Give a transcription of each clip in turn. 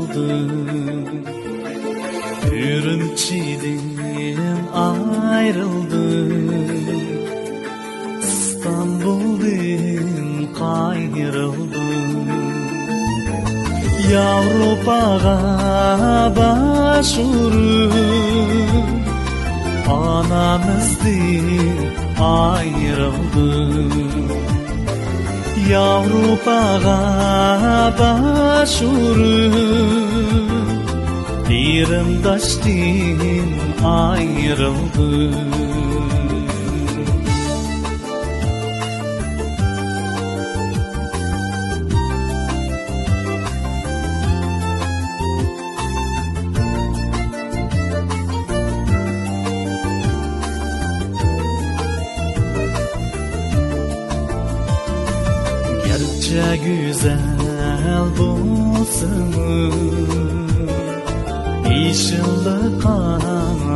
ayrıldım, Ürümçiden ayrıldım, İstanbul'dan kayrıldım. Yavrupağa başvurup anamızdan ayrıldım. Yavrupağa başvurup Erimdaş'tan ayrıldım. Gerçe güzel bulsun, İnşallah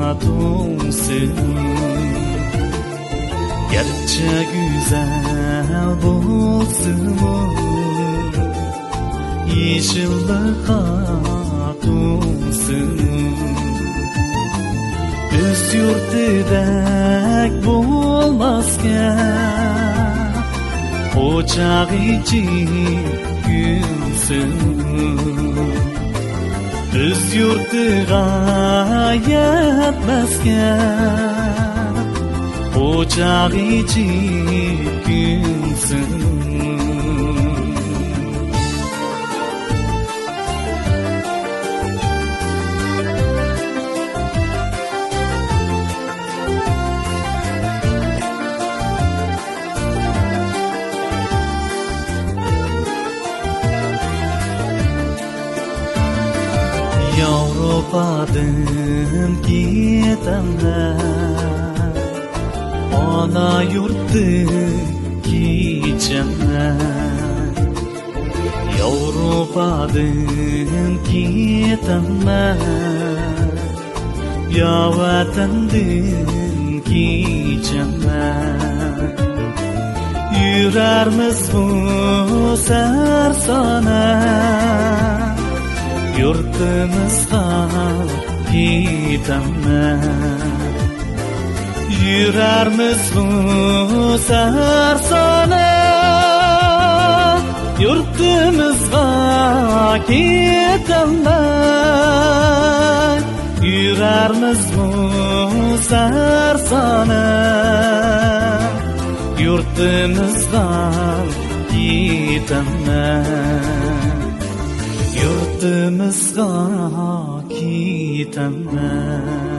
katulsun. Gerçe güzel bulsun, İnşallah katulsun. Öz yurtidek bulmazken ocak için gülsün. Öz yurtıga yetmezken ocak için gülsün. Yavrupadan gidenler, ana yurttan gidecekler. Yavrupadan gidenler, ya vatandan gidecekler. Yürermiz bu sersana, yurtımızda gidemem. Yürermiz bu sersana, yurtımızda gidemem. Yürermiz bu sersana, yurtımızda gidemem. Yurtımızga gitemem.